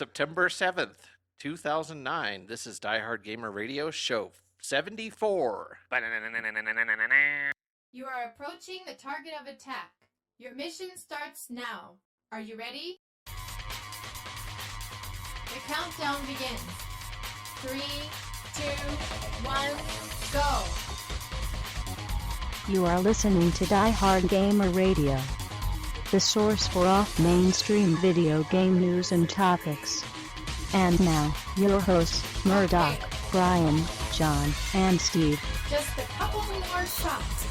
September 7th, 2009. This is Diehard Gamer Radio, show 74. You are approaching the target of attack. Your mission starts now. Are you ready? The countdown begins. 3, 2, 1, go! You are listening to Diehard Gamer Radio, the source for off-mainstream video game news and topics. And now, your hosts, Murdock, Brian, John, and Steve. Just a couple more shots.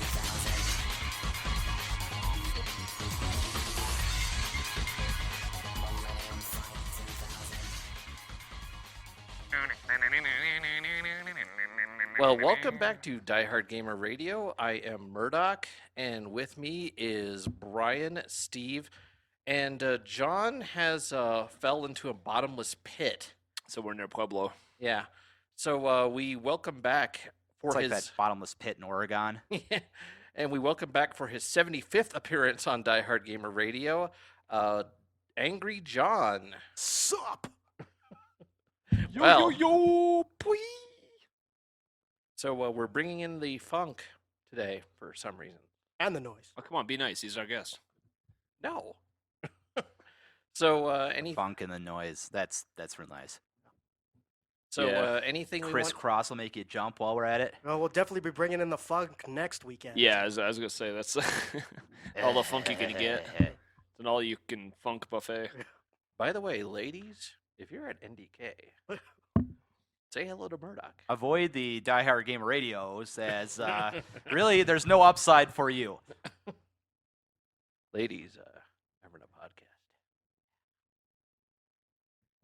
Well, welcome back to Diehard Gamer Radio. I am Murdock, and with me is Brian, Steve, and John has fell into a bottomless pit. So we're near Pueblo. Yeah. So we welcome back for It's like his that bottomless pit in Oregon. and we welcome back for his 75th appearance on Diehard Gamer Radio, Angry John. Sup? Well, yo, boy. So we're bringing in the funk today for some reason. And the noise. Oh, come on, be nice. He's our guest. No. So any Funk and the noise. That's real nice. so Yeah. anything we want. Crisscross will make you jump while we're at it. Well, we'll definitely be bringing in the funk next weekend. Yeah, I was gonna say that's all the funk you can get. It's an all-you-can funk buffet. By the way, ladies, if you're at NDK, say hello to Murdock. Avoid the diehard gamer radios, as really there's no upside for you. Ladies, I'm running a podcast.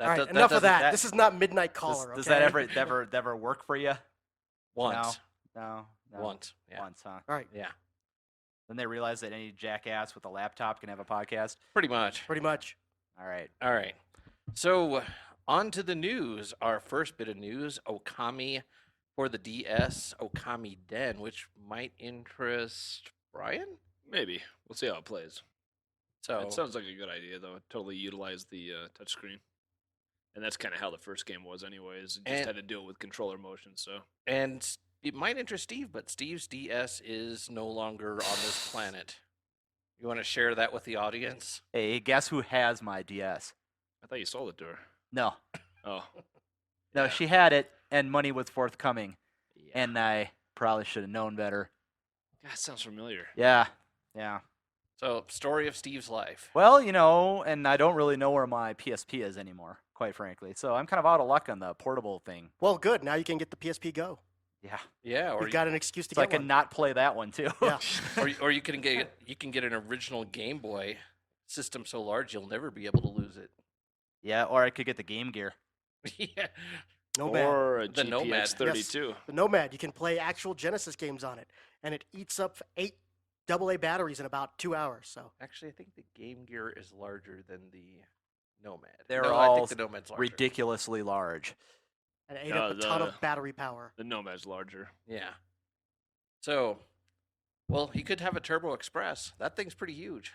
All right, does- enough of doesn't- that. This is not Midnight Caller, Does okay? that ever work for you? Once. No. Once. Yeah. Once, huh? All right, Yeah. Then they realize that any jackass with a laptop can have a podcast. Pretty much. pretty much. All right. All right. So, on to the news. Our first bit of news, Okami for the DS, Okamiden, which might interest Brian? Maybe. We'll see how it plays. So, It sounds like a good idea, though. Totally utilize the touchscreen. And that's kind of how the first game was anyways. Just And- had to do it with controller motion, so. and it might interest Steve, but Steve's DS is no longer on this planet. You want to share that with the audience? Hey, guess who has my DS? Uh, I thought you sold it to her. No. Oh. No, she had it, and money was forthcoming. Yeah. And I probably should have known better. That sounds familiar. Yeah. So, story of Steve's life. Well, and I don't really know where my PSP is anymore, quite frankly. So I'm kind of out of luck on the portable thing. Well, good. Now you can get the PSP Go. Yeah. Yeah, or You've got an excuse to So I get can one. not play that one, too. Yeah. or you can get an original Game Boy system so large you'll never be able to lose it. Yeah, or I could get the Game Gear. Yeah. Nomad. Or a The Nomad. GPX 32. The Nomad. You can play actual Genesis games on it, and it eats up 8 AA batteries in about 2 hours. So Actually, I think the Game Gear is larger than the Nomad. They're No, I all think the Nomad's larger. ridiculously large. and it ate No, up a ton the- of battery power. The Nomad's larger. Yeah. So, well, he could have a Turbo Express. That thing's pretty huge.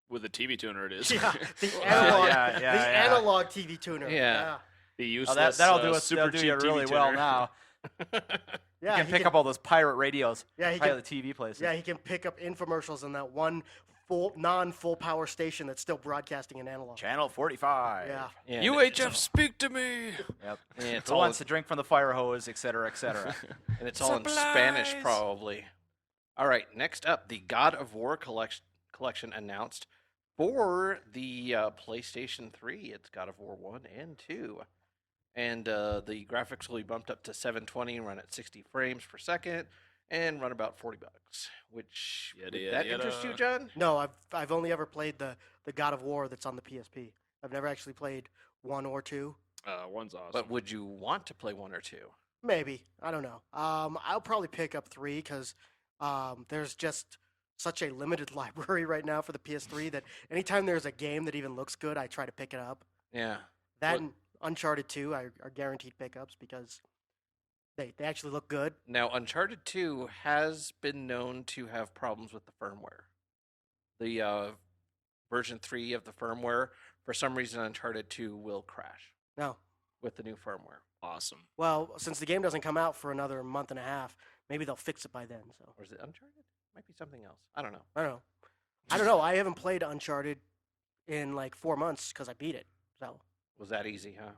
With a TV tuner, it is. Yeah, the analog, yeah. analog TV tuner. Yeah. The Oh, useless, that'll do us. super That'll do you cheap really TV well tuner. now. Yeah, You can he pick up all those pirate radios. Yeah, he Probably can. the TV places. Yeah, he can pick up infomercials in that one non-full power station that's still broadcasting in analog. Channel 45. Yeah. Yeah, UHF, speak to me. Yep. and it's Who all wants to drink from the fire hose, et cetera, et cetera. and it's all in Spanish, Supplies. probably. All right, next up, the God of War collection announced for the PlayStation 3. It's God of War 1 and 2. And the graphics will be bumped up to 720 and run at 60 frames per second and run about $40. Which Yada, would yada, that interest you, yada. John? No, I've only ever played the God of War that's on the PSP. I've never actually played 1 or 2. One's awesome. But would you want to play 1 or 2? Maybe. I don't know. I'll probably pick up 3 because there's just such a limited library right now for the PS3 that anytime there's a game that even looks good, I try to pick it up. Yeah. That What- and Uncharted 2 are guaranteed pickups because they actually look good. Now, Uncharted 2 has been known to have problems with the firmware. The version 3 of the firmware for some reason Uncharted 2 will crash No. with the new firmware. Awesome. Well, since the game doesn't come out for another month and a half, maybe they'll fix it by then. So Or is it Uncharted? Might be something else. I don't know. I don't know. I don't know. I haven't played Uncharted in like 4 months because I beat it. So Was that easy, huh?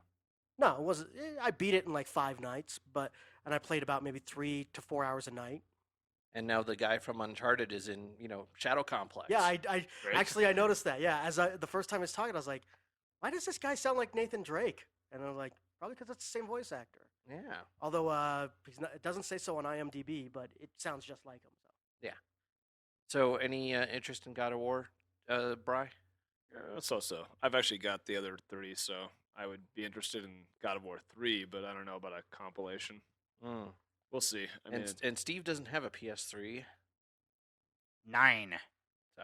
no, it wasn't. I beat it in like 5 nights, and I played about maybe 3 to 4 hours a night. And now the guy from Uncharted is in, Shadow Complex. Yeah, I Right? actually I noticed that. Yeah, the first time I was talking, I was like, why does this guy sound like Nathan Drake? And I was like, probably because it's the same voice actor. Yeah. Although he's not, it doesn't say so on IMDb, but it sounds just like him. So So, any interest in God of War, Bry? So. I've actually got the other 3, so I would be interested in God of War 3, but I don't know about a compilation. Mm. We'll see. I mean, And Steve doesn't have a PS3, 9. so.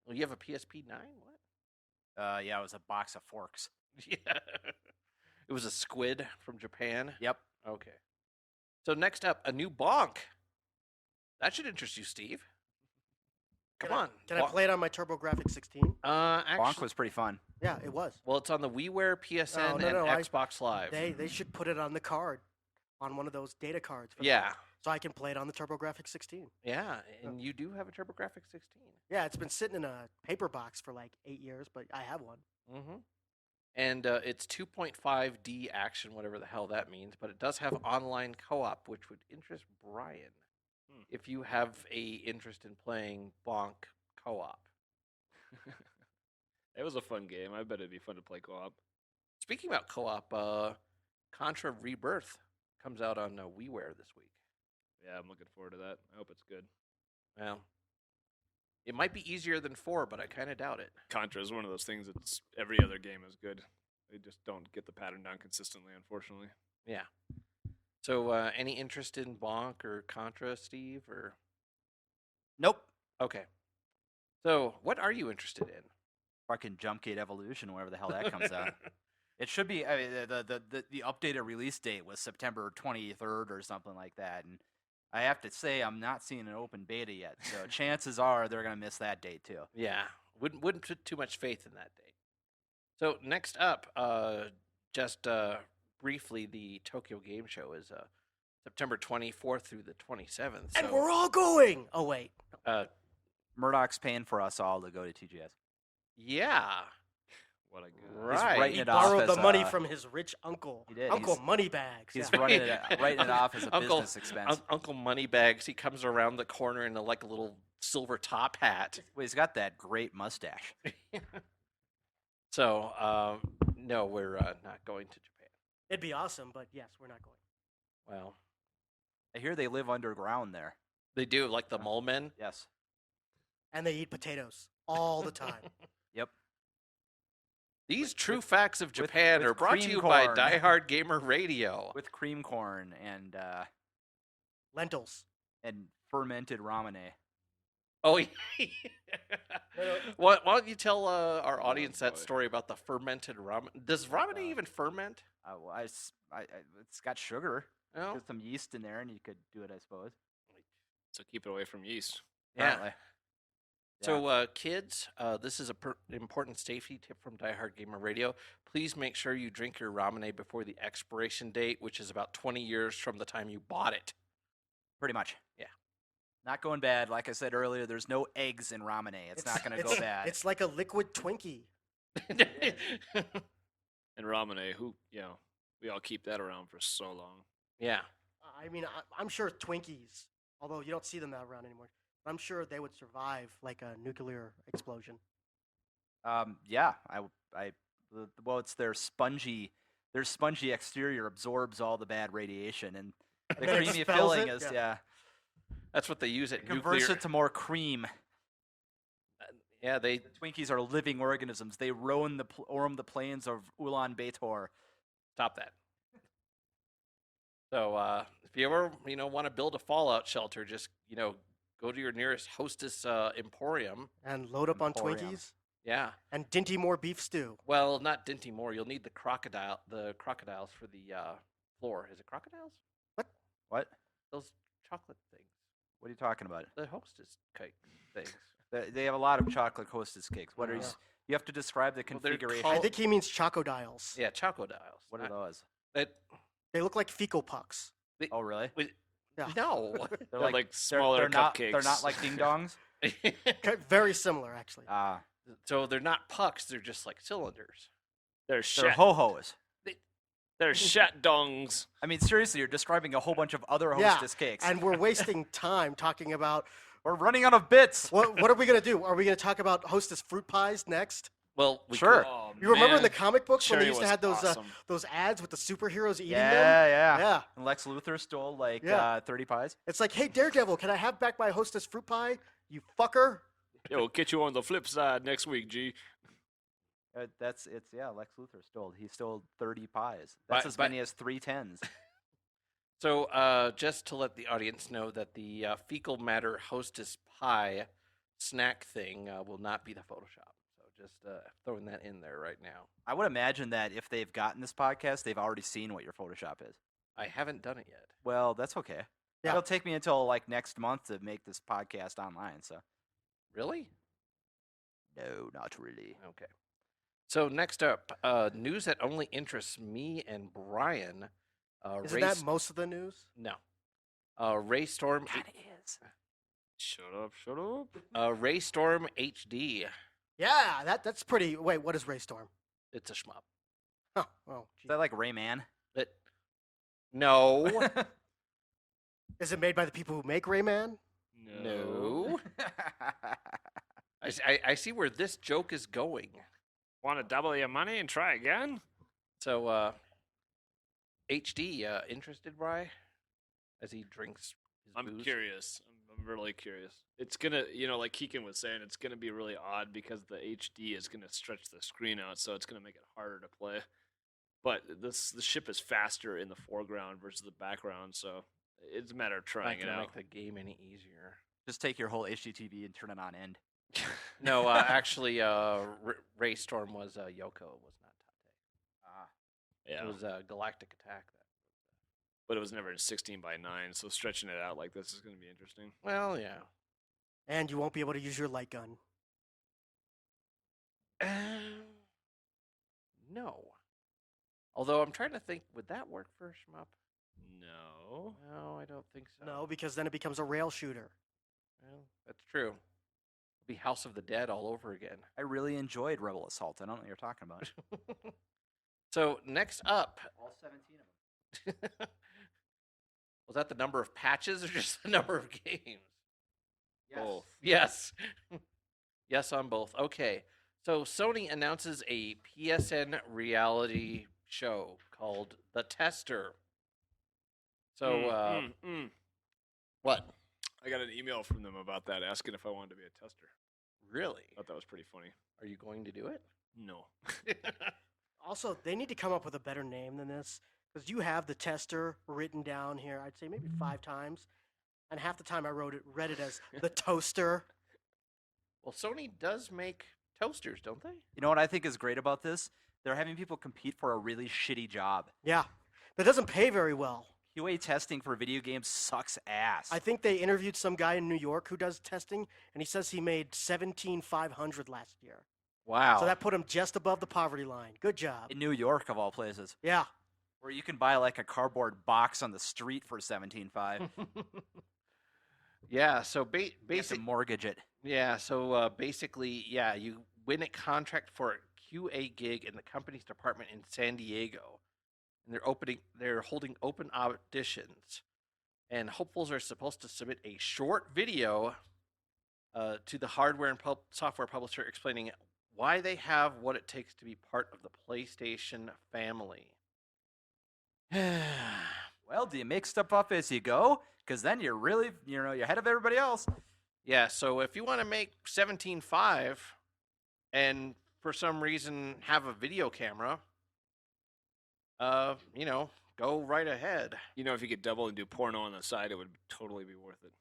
Well, you have a PSP 9? What? Yeah, it was a box of forks. Yeah. It was a squid from Japan. Yep. Okay. So next up, a new Bonk. That should interest you, Steve. Come on. Can I play it on my TurboGrafx 16? Actually, Bonk was pretty fun. Yeah, it was. well, it's on the WiiWare, PSN, no, and I- Xbox Live. They should put it on the card, on one of those data cards. For Yeah. so I can play it on the TurboGrafx 16. Yeah, and you do have a TurboGrafx 16. Yeah, it's been sitting in a paper box for like 8 years, but I have one. Mm-hmm. And it's 2.5D action, whatever the hell that means, but it does have online co-op, which would interest Brian if you have a interest in playing Bonk co-op. it was a fun game. I bet it'd be fun to play co-op. Speaking about co-op, Contra Rebirth comes out on WiiWare this week. Yeah, I'm looking forward to that. I hope it's good. Well, it might be easier than 4, but I kind of doubt it. Contra is one of those things that's every other game is good. They just don't get the pattern down consistently, unfortunately. Yeah. So, any interest in Bonk or Contra, Steve? Or Nope. okay. So, what are you interested in? Fucking Jumpgate Evolution, wherever the hell that comes out. It should be. I mean, the updated release date was September 23rd or something like that, and I have to say I'm not seeing an open beta yet. So chances are they're gonna miss that date too. Yeah, wouldn't put too much faith in that date. So next up, just briefly, the Tokyo Game Show is September 24th through the 27th. And so, we're all going. Oh wait, Murdock's paying for us all to go to TGS. yeah, What a good. right. writing he it off borrowed as the money a- from his rich uncle. He did. Uncle He's- Moneybags. He's yeah. writing it off as a Uncle- business expense. Uncle Moneybags. He comes around the corner in like a little silver top hat. Well, he's got that great mustache. So no, we're not going to Japan. It'd be awesome, but yes, we're not going. Well, I hear they live underground there. they do like the mole men. Yes. And they eat potatoes all the time. Yep. These true facts of Japan with are brought to cream you by corn. Diehard Gamer Radio. With cream corn and Lentils. fermented ramune. Oh, yeah. Why don't you tell our Oh, audience that boy. story about the fermented ramen? Does ramen even ferment? It's got sugar. No. There's some yeast in there, and you could do it, I suppose. So keep it away from yeast. Yeah. Apparently. So, kids, this is a important safety tip from Diehard Gamer Radio. Please make sure you drink your ramen before the expiration date, which is about 20 years from the time you bought it. Pretty much. Yeah. Not going bad. Like I said earlier, there's no eggs in ramen. It's not going to go bad. It's like a liquid Twinkie. And ramen, we all keep that around for so long. Yeah. I mean, I'm sure Twinkies, although you don't see them around anymore, I'm sure they would survive like a nuclear explosion. Yeah. Well, it's their spongy exterior absorbs all the bad radiation, and the then it creamy expels filling it? is Yeah. That's what they use at It converts nuclear. it to more cream. Yeah, they. The Twinkies are living organisms. They roam the plains of Ulaanbaatar. Stop that. So, if you ever, want to build a fallout shelter, just, go to your nearest Hostess Emporium. And load up on Emporium. Twinkies. Yeah. And Dinty Moore beef stew. Well, not Dinty Moore. You'll need the crocodiles for the floor. Is it crocodiles? What? Those chocolate things. What are you talking about? The Hostess cake things. They have a lot of chocolate Hostess cakes. What are you? Yeah. You have to describe the Well, they're configuration. called- I think he means chocodiles. Yeah, Choco Dials. What are those? They look like fecal pucks. Oh, really? Yeah. No. They're like smaller they're not, cupcakes. They're not like ding dongs. Very similar, actually. Ah, So they're not pucks, they're just like cylinders. They're they're shat. ho hos. They're shat dongs. I mean, seriously, you're describing a whole bunch of other Yeah, hostess cakes. And we're wasting time talking about we're running out of bits. what are we gonna do? Are we gonna talk about Hostess fruit pies next? Well, we Sure. could- Oh, You remember in the man. comic books when they Cherry used to was have awesome. those ads with the superheroes eating Yeah, them? yeah. Yeah. And Lex Luthor stole like Yeah. 30 pies. It's like, hey Daredevil, can I have back my Hostess fruit pie? You fucker. Yo, we'll get you on the flip side next week, G. Lex Luthor stole. He stole 30 pies. That's But- as many as 3 10s. So, just to let the audience know that the fecal matter hostess pie snack thing will not be the Photoshop. So, just throwing that in there right now. I would imagine that if they've gotten this podcast, they've already seen what your Photoshop is. I haven't done it yet. Well, that's okay. Yeah. It'll take me until like next month to make this podcast online. So Really? no, not really. Okay. So, next up, news that only interests me and Brian. Isn't that most of the news? No. Raystorm. God, it is. Shut up, shut up. Raystorm HD. Yeah, that's pretty. Wait, what is Raystorm? It's a shmup. Huh. Oh, Is that like Rayman? It, no. is it made by the people who make Rayman? No. I see where this joke is going. Want to double your money and try again? So, HD, interested, Bry? As he drinks his I'm booze? curious. I'm really curious. It's gonna, like Keegan was saying, it's gonna be really odd because the HD is gonna stretch the screen out, so it's gonna make it harder to play. But the ship is faster in the foreground versus the background, so it's a matter of Not trying it gonna out. make the game any easier. Just take your whole HDTV and turn it on end. No, actually, Raystorm was Yoko, was not Tate. Ah, Yeah, It was Galactic Attack. but it was never in 16:9, so stretching it out like this is gonna be interesting. Well, yeah. And you won't be able to use your light gun. No. Although I'm trying to think, would that work for a shmup? No. No, I don't think so. No, because then it becomes a rail shooter. Well, that's true. It'll be House of the Dead all over again. I really enjoyed Rebel Assault. I don't know what you're talking about. So next up, All 17 of them. was that the number of patches or just the number of games? Both. Yes. Yes on both. Okay. So Sony announces a PSN reality show called The Tester. So, what? I got an email from them about that, asking if I wanted to be a tester. Really? Thought that was pretty funny. Are you going to do it? No. Also, they need to come up with a better name than this because you have the tester written down here. I'd say maybe 5 times, and half the time I read it as the toaster. Well, Sony does make toasters, don't they? You know what I think is great about this? They're having people compete for a really shitty job. Yeah, that doesn't pay very well. QA testing for video games sucks ass. I think they interviewed some guy in New York who does testing, and he says he made $17,500 last year. Wow. So that put him just above the poverty line. Good job. In New York, of all places, Yeah. where you can buy like a cardboard box on the street for $17,500. Yeah, so You have to basic. mortgage it. Yeah, so basically, yeah, you win a contract for a QA gig in the company's department in San Diego, and they're holding open auditions, and hopefuls are supposed to submit a short video to the hardware and software publisher explaining why they have what it takes to be part of the PlayStation family. Well, do you make stuff up as you go? Because then you're really, you're ahead of everybody else. Yeah, so if you want to make 17.5 and for some reason have a video camera, go right ahead. If you could double and do porno on the side, it would totally be worth it.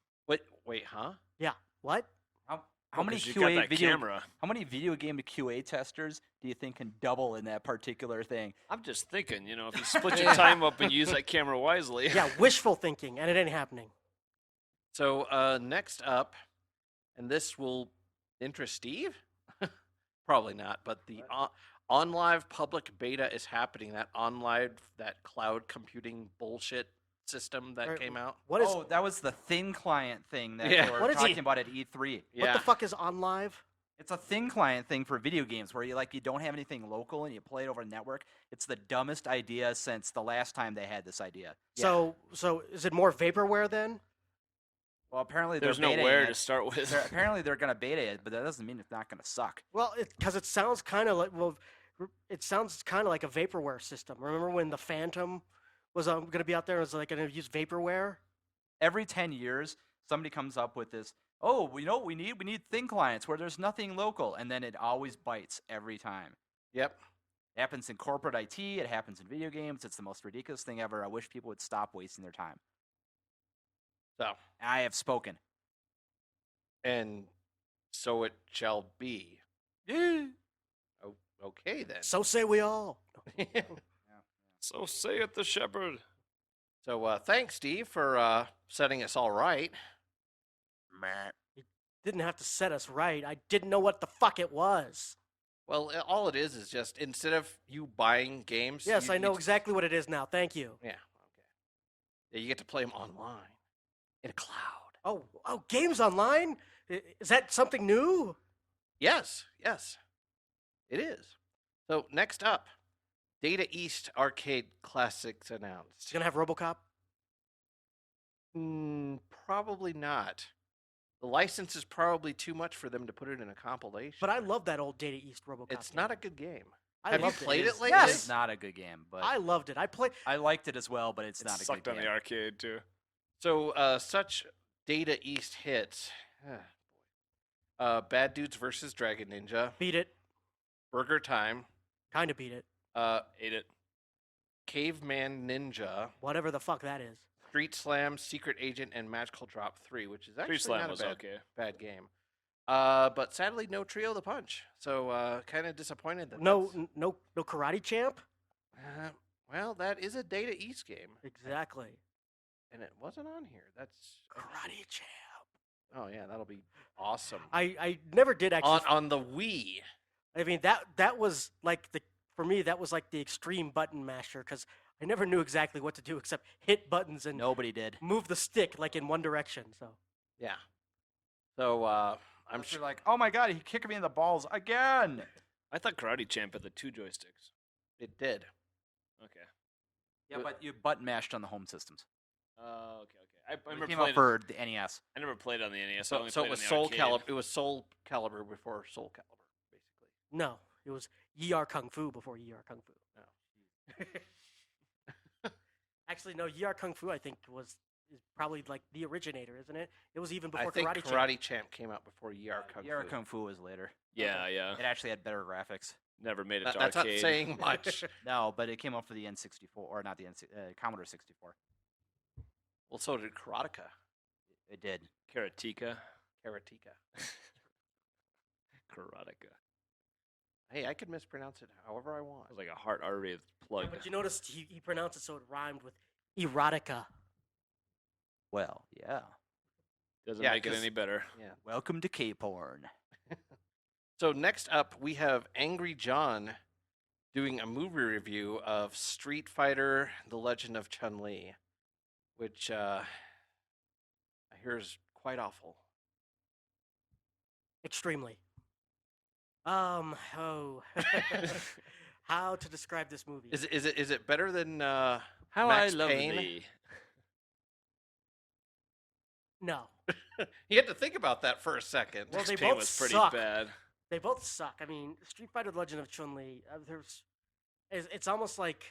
Wait, huh? Yeah. What? How many 'cause you got QA that video? camera. How many video game QA testers do you think can double in that particular thing? I'm just thinking, if you split your time up and use that camera wisely. Yeah, wishful thinking, and it ain't happening. So next up, and this will interest Steve. Probably not, but the OnLive public beta is happening. That OnLive, that cloud computing bullshit system that Right, came out. What is Oh, that was the thin client thing that Yeah. they were What is talking he- about at E3. what the fuck is OnLive? It's a thin client thing for video games where you don't have anything local and you play it over the network. It's the dumbest idea since the last time they had this idea. So is it more vaporware then? Well, apparently There's they're nowhere betaing to it. start with. Apparently they're going to beta it, but that doesn't mean it's not going to suck. Well, because it sounds kind of it sounds kind of like a vaporware system. Remember when the Phantom was going to be out there and was like going to use vaporware? Every 10 years, somebody comes up with this, oh, you know what we need? We need thin clients where there's nothing local, and then it always bites every time. Yep. It happens in corporate IT, it happens in video games. It's the most ridiculous thing ever. I wish people would stop wasting their time. So, I have spoken. and so it shall be. Yeah. Okay then. So say we all. So saith the shepherd. So thanks, Steve, for setting us all right. Didn't have to set us right. I didn't know what the fuck it was. Well, all it is just instead of you buying games. Yes, I know just- exactly what it is now. Thank you. Yeah. Okay. Yeah, you get to play them online in a cloud. Oh, games online? Is that something new? Yes. It is. So next up, Data East Arcade Classics It's announced. gonna have RoboCop. Probably not. The license is probably too much for them to put it in a compilation. But I love that old Data East RoboCop. It's game. not a good game. I Have you loved it. played it is- lately? It Yes. is not a good game, but I loved it. I liked it as well, but it's It not a good sucked on game. the arcade too. So such Data East hits. Bad Dudes versus Dragon Ninja, beat it. Burger Time, Kind of beat it. Ate it. Caveman Ninja, Whatever the fuck that is. Street Slam, Secret Agent, and Magical Drop 3, which is actually Street Slam not was a okay. bad game. But sadly, no Trio the Punch. So kind of disappointed that No that's- Karate Champ. well, that is a Data East game, Exactly. and it wasn't on here. That's Karate Champ. Oh yeah, that'll be awesome. I never did actually. On the Wii. I mean that was like for me that was like the extreme button masher because I never knew exactly what to do except hit buttons and Nobody did. move the stick like in one direction. So Yeah. So I'm You're sure. like, oh my god, he kicked me in the balls again. I thought Karate Champ had the 2 joysticks. It did. Okay. Yeah, but you button mashed on the home systems. Oh, okay. I It remember came playing out for the E NES. I never played on the NES. I So, only so played it was on the Soul arcade. Calibur. It was Soul Calibur before Soul Calibur, basically. no, it was Yar Kung Fu before Yar Kung Fu. No. Actually, no, Yar Kung Fu I think is probably like the originator, isn't it? It was even before I think Karate Karate Champ. Champ came out before Yar Kung Yara Fu. Kung Fu was later. Yeah, yeah. It actually had better graphics. Never made it That- to that's arcade. not saying much. No, but it came out for the N64, or not the Commodore 64. Well, so did Karateka. It did. Karateka. Karateka. Karateka. Hey, I could mispronounce it however I want. It was like a heart artery plug. But you noticed he pronounced it so it rhymed with erotica. Well, yeah. Doesn't Yeah, make it 'cause- any better. Yeah. Welcome to K-porn. So next up, we have Angry John doing a movie review of Street Fighter: The Legend of Chun Li, which I hear is quite awful. Extremely. How to describe this movie? Is it better than How Max I love Payne? thee. No. You had to think about that for a second. Well, Max they Payne both was pretty suck. bad. They both suck. I mean, Street Fighter: The Legend of Chun Li. It's almost like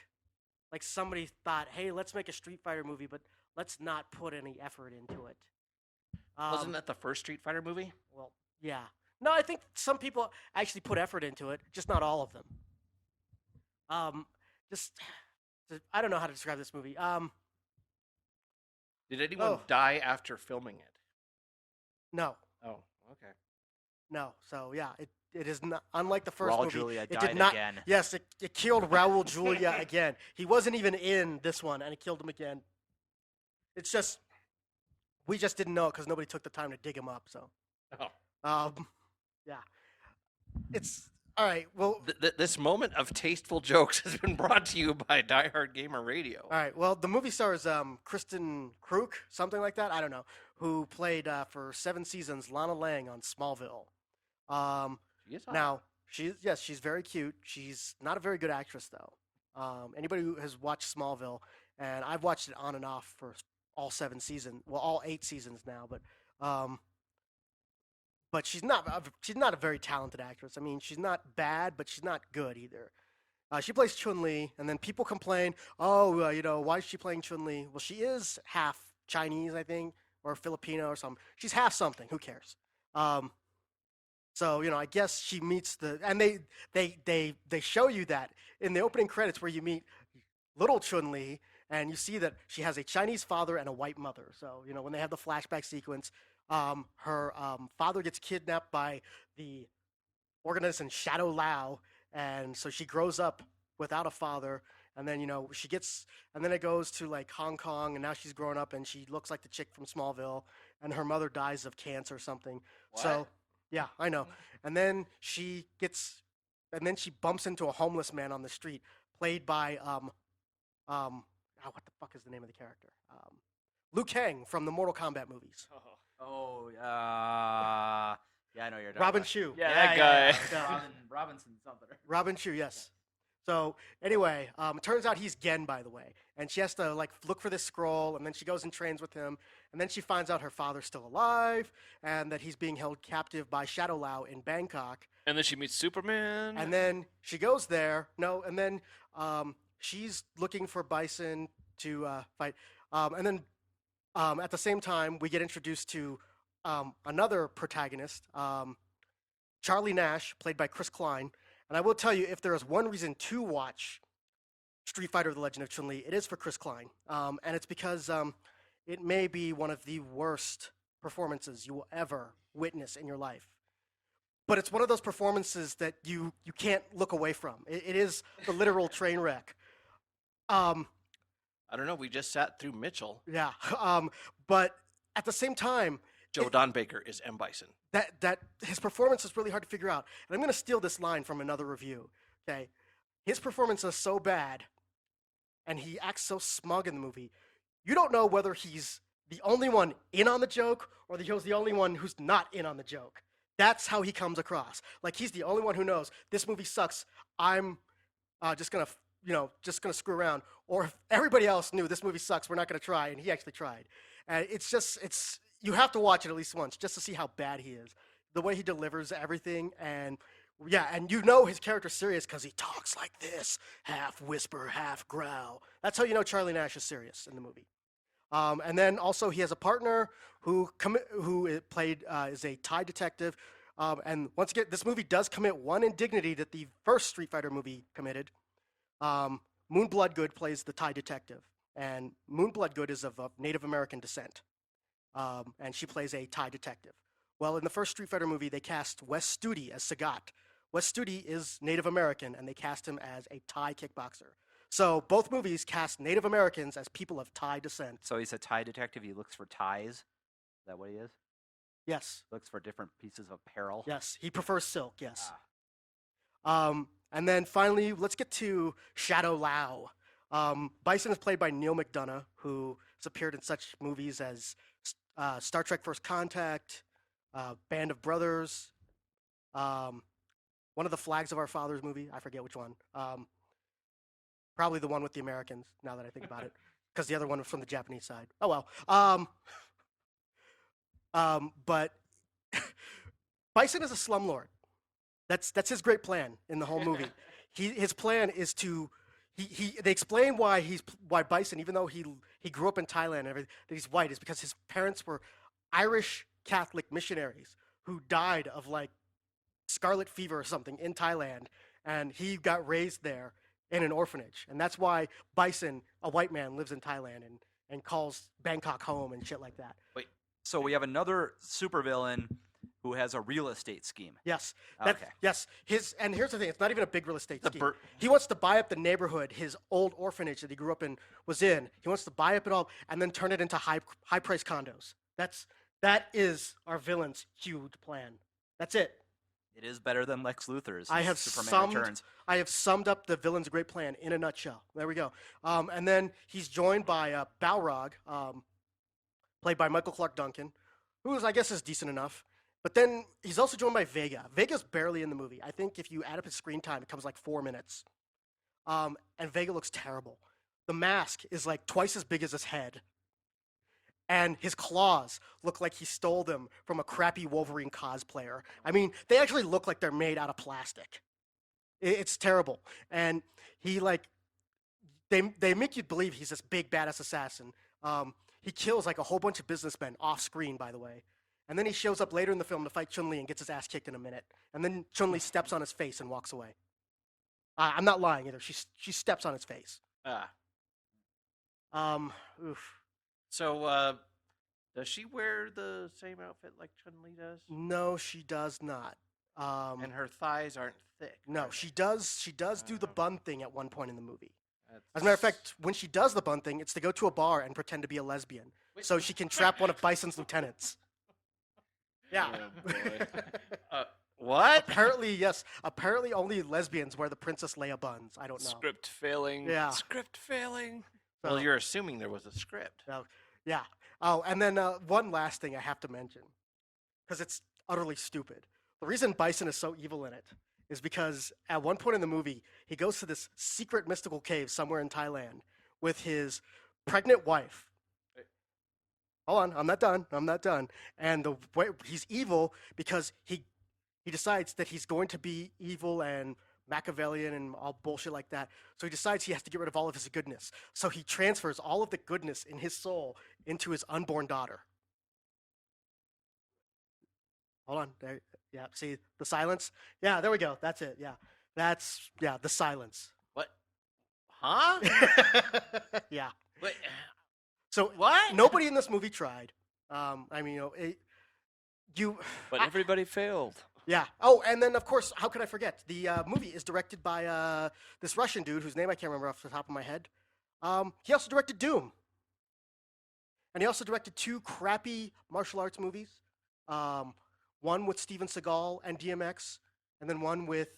somebody thought, hey, let's make a Street Fighter movie, but let's not put any effort into it. Wasn't that the first Street Fighter movie? Well, yeah. No, I think some people actually put effort into it, just not all of them. I don't know how to describe this movie. Did anyone Oh. die after filming it? No, Oh, okay. no. So yeah, it is not unlike the first Raul movie. Julia it died did not. again. Yes, it killed Raul Julia again. He wasn't even in this one, and it killed him again. It's just we just didn't know it because nobody took the time to dig him up. So Oh. yeah, it's All right. Well, This moment of tasteful jokes has been brought to you by Diehard Gamer Radio. all right. Well, the movie stars Kristen Kruk, something like that. I don't know. Who played for 7 seasons Lana Lang on Smallville. She is hot. Now she's very cute. She's not a very good actress though. Anybody who has watched Smallville, and I've watched it on and off for all 7 seasons, well, all 8 seasons now, but she's not a very talented actress. I mean, she's not bad, but she's not good either. She plays Chun Li, and then people complain, oh, why is she playing Chun Li? Well, she is half Chinese, I think, or Filipino or something. She's half something. Who cares? So I guess she meets and they show you that in the opening credits where you meet little Chun Li, and you see that she has a Chinese father and a white mother. So when they have the flashback sequence, her father gets kidnapped by the organization Shadow Lao, and so she grows up without a father. And then and then it goes to like Hong Kong, and now she's grown up and she looks like the chick from Smallville, and her mother dies of cancer or something. What? So yeah, I know. And then she bumps into a homeless man on the street, played by what the fuck is the name of the character? Liu Kang from the Mortal Kombat movies. Oh, yeah, I know you're talking Robin about. Chu. Yeah, that guy. Yeah. Robinson something. Robin Chu, yes. So anyway, it turns out he's Gen, by the way, and she has to like look for this scroll, and then she goes and trains with him, and then she finds out her father's still alive, and that he's being held captive by Shadow Lao in Bangkok. And then she meets Superman. And then she goes there. No, and then she's looking for Bison to fight. And then at the same time, we get introduced to another protagonist, Charlie Nash, played by Chris Klein. And I will tell you, if there is one reason to watch Street Fighter: The Legend of Chun Li, it is for Chris Klein. And it's because it may be one of the worst performances you will ever witness in your life. But it's one of those performances that you can't look away from. It is the literal train wreck. I don't know. We just sat through Mitchell. Yeah. But at the same time, Joe Don Baker is M. Bison. that his performance is really hard to figure out. And I'm going to steal this line from another review. Okay, his performance is so bad, and he acts so smug in the movie. You don't know whether he's the only one in on the joke or he's the only one who's not in on the joke. That's how he comes across. Like he's the only one who knows this movie sucks. I'm just gonna screw around. Or if everybody else knew this movie sucks, we're not gonna try, and he actually tried. And it's you have to watch it at least once just to see how bad he is. The way he delivers everything, and yeah, and his character's serious because he talks like this, half whisper, half growl. That's how you know Charlie Nash is serious in the movie. And then also he has a partner who is a Thai detective. And once again, this movie does commit one indignity that the first Street Fighter movie committed. Moon Bloodgood plays the Thai detective, and Moon Bloodgood is of Native American descent, and she plays a Thai detective. Well, in the first Street Fighter movie, they cast Wes Studi as Sagat. Wes Studi is Native American, and they cast him as a Thai kickboxer. So both movies cast Native Americans as people of Thai descent. So he's a Thai detective. He looks for ties. Is that what he is? Yes, Looks for different pieces of apparel. yes, he prefers silk. Yes. Ah. And then finally, let's get to Shadow Lao. Bison is played by Neil McDonough, who has appeared in such movies as Star Trek: First Contact, Band of Brothers, one of the Flags of Our Fathers movie. I forget which one. Probably the one with the Americans. Now that I think about it, because the other one was from the Japanese side. Oh well. But Bison is a slumlord. That's his great plan in the whole movie. His plan is to they explain why Bison, even though he grew up in Thailand and everything, that he's white, is because his parents were Irish Catholic missionaries who died of like scarlet fever or something in Thailand, and he got raised there in an orphanage, and that's why Bison, a white man, lives in Thailand and calls Bangkok home and shit like that. Wait, So we have another supervillain who has a real estate scheme. Yes. Okay. Yes. And here's the thing: it's not even a big real estate The scheme. Bur- He wants to buy up the neighborhood his old orphanage that he grew up in was in. He wants to buy up it all and then turn it into high price condos. That is our villain's huge plan. That's it. It is better than Lex Luthor's. I have Superman Returns. I have summed up the villain's great plan in a nutshell. There we go. And then he's joined by Balrog, played by Michael Clark Duncan, who I guess is decent enough. But then he's also joined by Vega. Vega's barely in the movie. I think if you add up his screen time, it comes like 4 minutes. And Vega looks terrible. The mask is like twice as big as his head. And his claws look like he stole them from a crappy Wolverine cosplayer. I mean, they actually look like they're made out of plastic. It's terrible. And he they make you believe he's this big badass assassin. He kills like a whole bunch of businessmen off screen, by the way. And then he shows up later in the film to fight Chun Li and gets his ass kicked in a minute. And then Chun Li steps on his face and walks away. I'm not lying either. She steps on his face. Oof. So, does she wear the same outfit like Chun Li does? No, she does not. And her thighs aren't thick. No, are she they? does. She does do the Oh. bun thing at one point in the movie. As That's- a matter of fact, when she does the bun thing, it's to go to a bar and pretend to be a lesbian, Wait. so she can trap one of Bison's lieutenants. Yeah. Oh, boy. What? Apparently, yes. Apparently, only lesbians wear the Princess Leia buns. I don't know. Script failing. Yeah. Script failing. Well, So- you're assuming there was a script. Yeah. Oh, and then one last thing I have to mention, because it's utterly stupid. The reason Bison is so evil in it is because at one point in the movie, he goes to this secret mystical cave somewhere in Thailand with his pregnant wife. Hold on, I'm not done. I'm not done. And the way he's evil because he decides that he's going to be evil and Machiavellian and all bullshit like that. So he decides he has to get rid of all of his goodness. So he transfers all of the goodness in his soul into his unborn daughter. Hold on. There, yeah, see the silence? Yeah, there we go. That's it. Yeah. That's the silence. What? Huh? Yeah. Wait, So what? nobody in this movie tried. I mean, But everybody failed. Yeah. Oh, and then of course, how could I forget? The movie is directed by this Russian dude whose name I can't remember off the top of my head. He also directed Doom, and he also directed 2 crappy martial arts movies. One with Steven Seagal and DMX, and then one with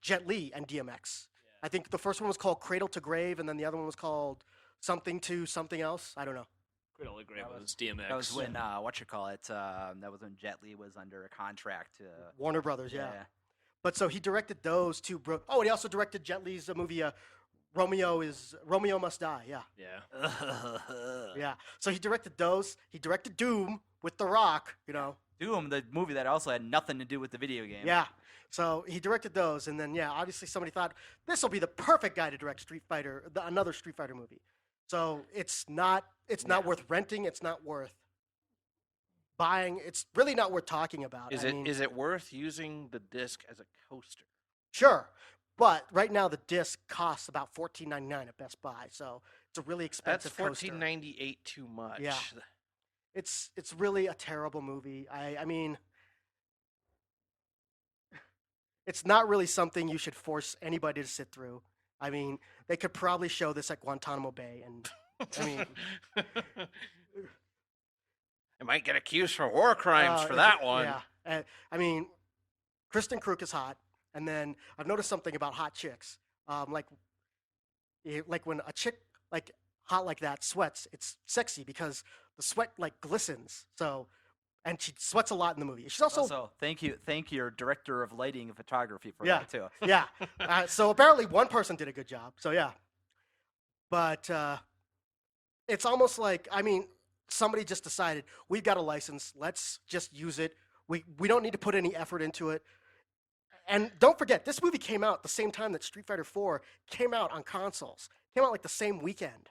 Jet Li and DMX. I think the first one was called Cradle to Grave, and then the other one was called Something to Something Else. I don't know. Cradle of Grave That was DMX. That was when that was when Jet Li was under a contract to Warner Brothers, yeah. But so he directed those 2. Oh, and he also directed Jet Li's movie Romeo Must Die. Yeah. Yeah. Yeah. So he directed those. He directed Doom with The Rock, you know. Doom, the movie that also had nothing to do with the video game. Yeah. So he directed those, and then obviously somebody thought this will be the perfect guy to direct Street Fighter, another Street Fighter movie. So it's not worth renting. It's not worth buying. It's really not worth talking about. Is I it mean, is it worth using the disc as a coaster? Sure, but right now the disc costs about $14.99 at Best Buy, so it's a really That's expensive coaster. $14.98 too much. Yeah. It's really a terrible movie. I mean, it's not really something you should force anybody to sit through. I mean, they could probably show this at Guantanamo Bay, and I mean, I might get accused for war crimes for that one. Yeah, I mean, Kristen Kruk is hot, and then I've noticed something about hot chicks. Like when a chick like hot like that sweats, it's sexy because the sweat like glistens. So, and she sweats a lot in the movie. She's also thank your director of lighting and photography for Yeah. that too. yeah. So apparently one person did a good job. So yeah, but it's almost like somebody just decided we've got a license. Let's just use it. We don't need to put any effort into it. And don't forget, this movie came out the same time that Street Fighter 4 came out on consoles. Came out like the same weekend.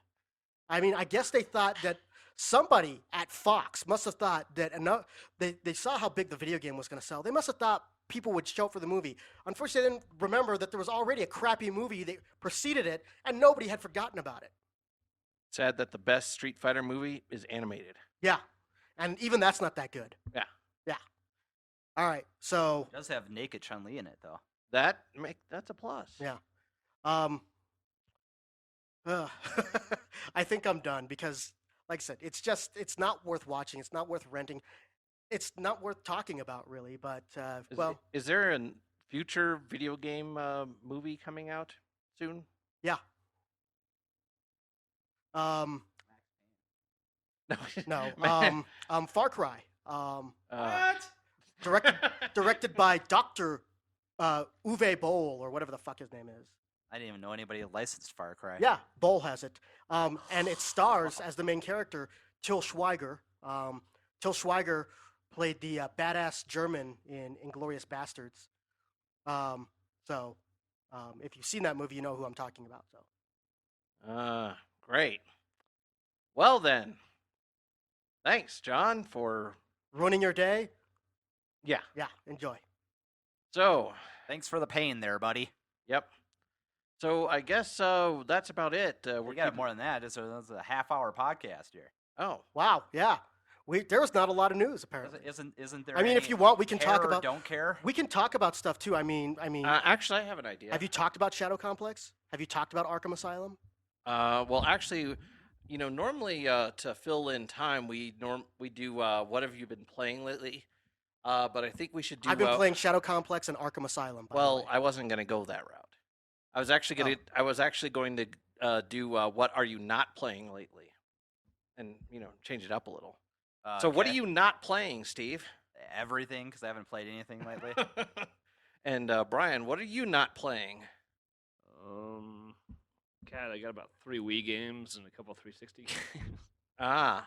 I mean, I guess they thought that somebody at Fox must have thought that enough. They saw how big the video game was going to sell. They must have thought people would show up for the movie. Unfortunately, they didn't remember that there was already a crappy movie that preceded it, and nobody had forgotten about it. Sad that the best Street Fighter movie is animated. Yeah, and even that's not that good. Yeah. Yeah. All right, so It does have naked Chun Li in it though. That's a plus. yeah. I think I'm done because, like I said, it's not worth watching. It's not worth renting. it's not worth talking about really. But Is, well, is there a future video game movie coming out soon? yeah. No. No. Man. Far Cry. What? Directed by Doctor Uwe Boll or whatever the fuck his name is. I didn't even know anybody licensed Far Cry. Yeah, Boll has it. And it stars as the main character Till Schweiger. Till Schweiger played the badass German in Inglourious Bastards. So if you've seen that movie, you know who I'm talking about. So Great. Well then, thanks, John, for ruining your day? yeah. Yeah, enjoy. So, Thanks for the pain there, buddy. yep. So I guess that's about it. We We're got keeping- more than that. It's a half-hour podcast here. Oh, Wow, yeah. There was not a lot of news apparently. Isn't there? I mean, if any you want, we can talk care or about. Don't care. We can talk about stuff too. I mean, actually, I have an idea. have you talked about Shadow Complex? Have you talked about Arkham Asylum? Well, actually, normally to fill in time, we do what have you been playing lately? But I think we should do. I've been playing Shadow Complex and Arkham Asylum. By the Well, way. I wasn't going to go that route. I was actually going to do what are you not playing lately, and change it up a little. So what are Okay. you not playing, Steve? Everything, because I haven't played anything lately. And Brian, what are you not playing? God, I got about 3 Wii games and a couple 360 games. Ah,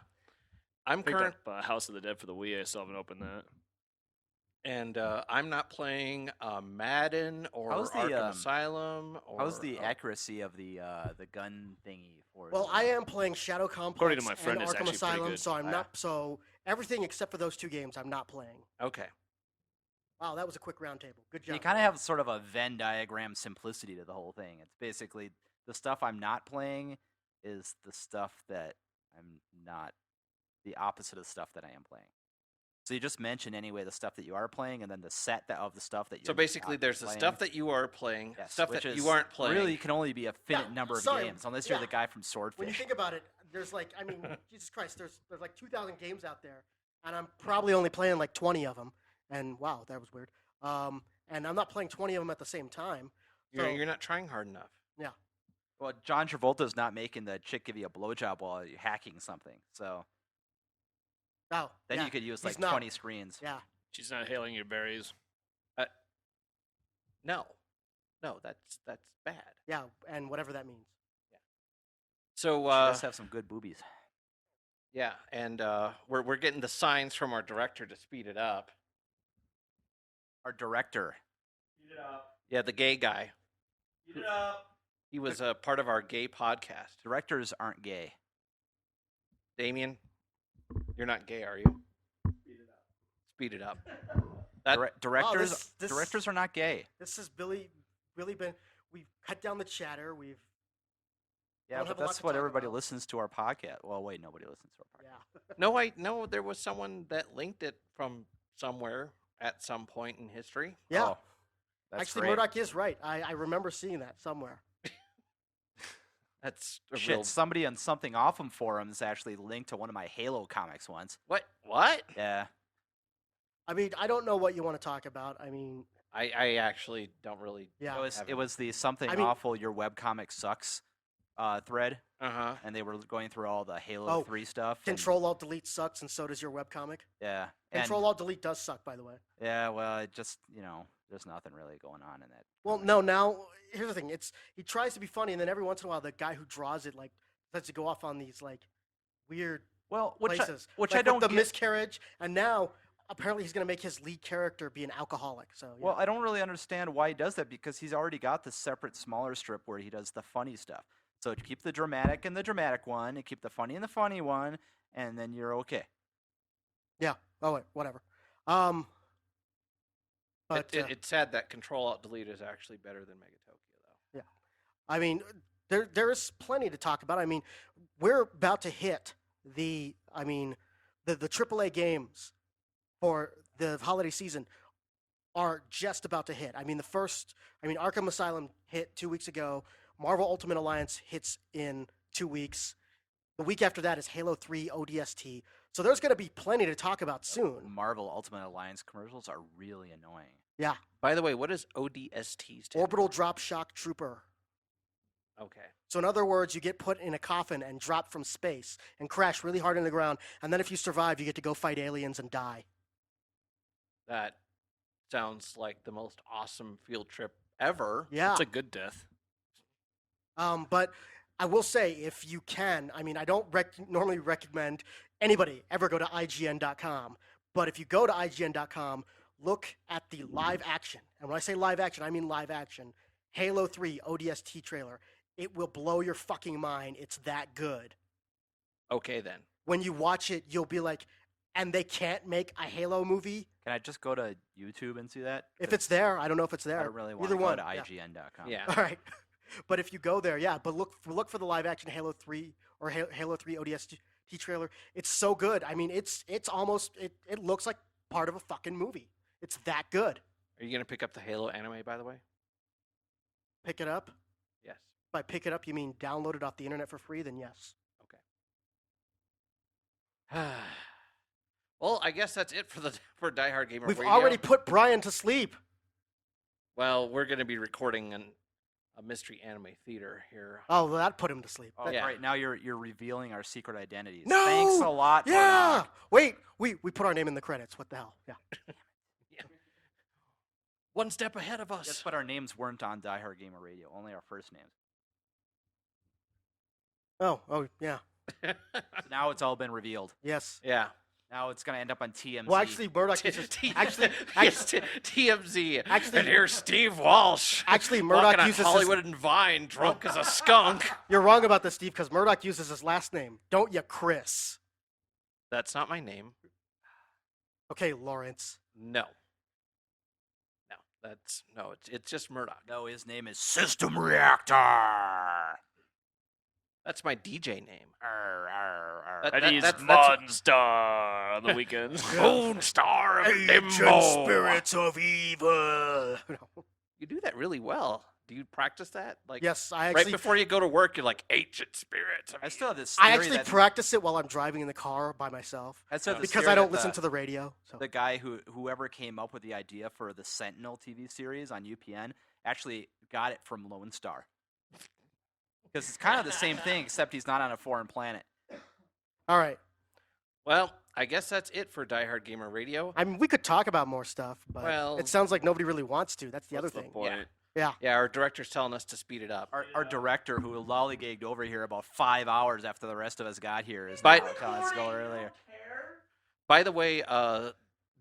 I'm Picked current, up House of the Dead for the Wii. I still haven't opened that. and I'm not playing Madden or How's the, Arkham Asylum. Or, How's the accuracy of the gun thingy for? Well, the- I am playing Shadow Complex According to my friend, and it's Arkham actually pretty Asylum, good. so I'm Ah. not. So everything except for those two games, I'm not playing. Okay. Wow, that was a quick roundtable. Good job. You kind of have sort of a Venn diagram simplicity to the whole thing. It's basically the stuff I'm not playing is the stuff that I'm not, the opposite of the stuff that I am playing. So you just mention anyway the stuff that you are playing, and then the set of the stuff that you're So basically, not there's the playing. stuff that you are playing, Yes, stuff which that is you aren't playing. Really, can only be a finite Yeah, number of sorry, games, unless you're yeah. the guy from When you Swordfish. think about it, there's like, I mean, Jesus Christ, there's like 2,000 games out there, and I'm probably only playing like 20 of them. And wow, that was weird. And I'm not playing 20 of them at the same time. You're not trying hard enough. Yeah. Well, John Travolta's not making the chick give you a blowjob while you're hacking something, so Oh, then yeah, you could use he's like not. 20 screens. Yeah. She's not hailing your berries. No, that's bad. Yeah, and whatever that means. So She does have some good boobies. yeah, and we're getting the signs from our director to speed it up. Our director. Yeah, the gay guy. He was a part of our gay podcast. Directors aren't gay. Damien, you're not gay, are you? Speed it up. That, Directors this- directors are not gay. This has really been. We've cut down the chatter. We've Yeah, Don't but have a lot that's to what talk everybody about. listens to our podcast. Well, wait, nobody listens to our podcast. yeah. no, there was someone that linked it from somewhere at some point in history. Yeah. Oh, that's Actually, great. Murdock is right. I remember seeing that somewhere. That's a Shit, real. somebody on something awesome forums actually linked to one of my Halo comics once. What? Yeah. I mean, I don't know what you want to talk about. I mean, I actually don't really. yeah. It haven't. was the something I mean- awful your webcomic sucks thread, Uh huh. and they were going through all the Halo Oh, 3 stuff. and- Control Alt Delete sucks, and so does your webcomic. yeah. And- Control Alt Delete does suck, by the way. Yeah, well, it just, there's nothing really going on in that. Well, no. Now here's the thing. He tries to be funny, and then every once in a while, the guy who draws it like lets it go off on these like weird Well, places. which like I don't with the get. miscarriage, and now apparently he's gonna make his lead character be an alcoholic. So yeah. Well, I don't really understand why he does that because he's already got the separate smaller strip where he does the funny stuff. So keep the dramatic in the dramatic one, and keep the funny in the funny one, and then you're okay. yeah. Oh wait, whatever. But It's sad that Control Alt Delete is actually better than Megatopia, though. I mean, there is plenty to talk about. I mean, we're about to hit the AAA games for the holiday season are just about to hit. I mean, Arkham Asylum hit 2 weeks ago. Marvel Ultimate Alliance hits in 2 weeks. The week after that is Halo 3 ODST. So there's going to be plenty to talk about soon. Marvel Ultimate Alliance commercials are really annoying. Yeah. By the way, what is ODST stand Orbital for? Drop Shock Trooper. Okay. So in other words, you get put in a coffin and dropped from space and crash really hard in the ground, and then if you survive, you get to go fight aliens and die. That sounds like the most awesome field trip ever. Yeah. It's a good death. But I will say, if you can, I mean, I don't normally recommend anybody ever go to IGN.com, but if you go to IGN.com, look at the live action. And when I say live action, I mean live action. Halo 3 ODST trailer. It will blow your fucking mind. It's that good. Okay, then. When you watch it, you'll be like, and they can't make a Halo movie? Can I just go to YouTube and see that? If it's there, I don't know if it's there. I don't really want Either to go one. to Yeah. IGN.com. Yeah. All right. But if you go there, yeah. But look for the live action Halo 3 or Halo 3 ODST trailer. It's so good. I mean, it's almost it looks like part of a fucking movie. It's that good. Are you going to pick up the Halo anime, by the way? Pick it up. Yes. By pick it up, you mean download it off the internet for free? Then yes. Well, I guess that's it for Die Hard Gamer We've Radio. already put Brian to sleep. Well, we're going to be recording a mystery anime theater here. Oh, well, that put him to sleep. Oh, Yeah. right now you're revealing our secret identities. No! Thanks a lot. Yeah. Murdock. Wait, we put our name in the credits. What the hell? Yeah. One step ahead of us. Yes, but our names weren't on Die Hard Gamer Radio. Only our first names. Oh, yeah. So now it's all been revealed. Yes. Yeah. Now it's gonna end up on TMZ. Well, actually, Murdock uses actually TMZ. Actually- and here's Steve Walsh. Actually, Murdock walking on uses his- Hollywood and Vine, drunk as a skunk. You're wrong about this, Steve, because Murdock uses his last name. Don't you, Chris? That's not my name. Okay, Lawrence. No. It's just Murdoch. No, his name is System Reactor. That's my DJ name. Arr, arr, arr. That- And he's that's- Monstar on the weekends. Moonstar of Limbo. of evil. You do that really well. Do you practice that? Like Yes, I right actually before you go to work, you're like ancient spirits. I still have this I theory actually that practice it while I'm driving in the car by myself I still have this because theory I don't that listen to the radio. So the guy whoever came up with the idea for the Sentinel TV series on UPN actually got it from Lone Star. Because it's kind of the same thing, except he's not on a foreign planet. all right. Well, I guess that's it for Die Hard Gamer Radio. I mean, we could talk about more stuff, but Well- it sounds like nobody really wants to. That's the What's other thing. point? Yeah. Yeah, our director's telling us to speed it up. Our director, who lollygagged over here about 5 hours after the rest of us got here, is By- now telling us to go earlier. By the way,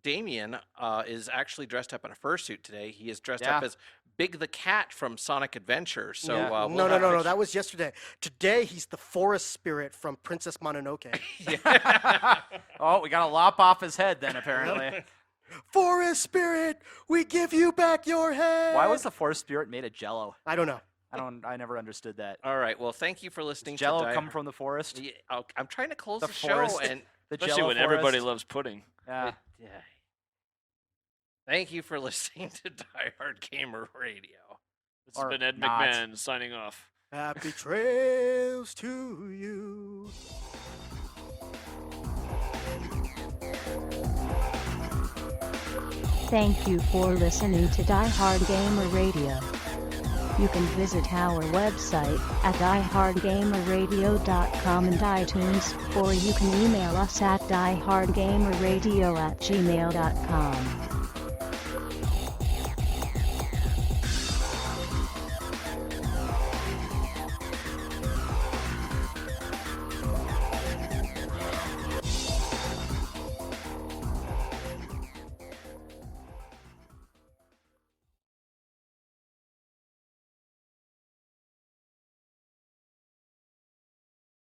Damien is actually dressed up in a fursuit today. He is dressed up Yeah. as Big the Cat from Sonic Adventure. So Yeah. we'll No, have no. pictures- That was yesterday. Today, he's the forest spirit from Princess Mononoke. Oh, we got to lop off his head then, apparently. Forest spirit, we give you back your head. Why was the forest spirit made of Jello? I don't know. I never understood that. All right. Well, thank you for listening Does Jello to Die come Hard. from the forest? Yeah, I'm trying to close The the, show, forest. and The Especially Jello when everybody forest? loves pudding. Yeah. yeah. Thank you for listening to Die Hard Gamer Radio. This has Or been Ed not. McMahon signing off. Happy trails to you. Thank you for listening to Die Hard Gamer Radio. You can visit our website at diehardgamerradio.com and iTunes, or you can email us at diehardgamerradio@gmail.com.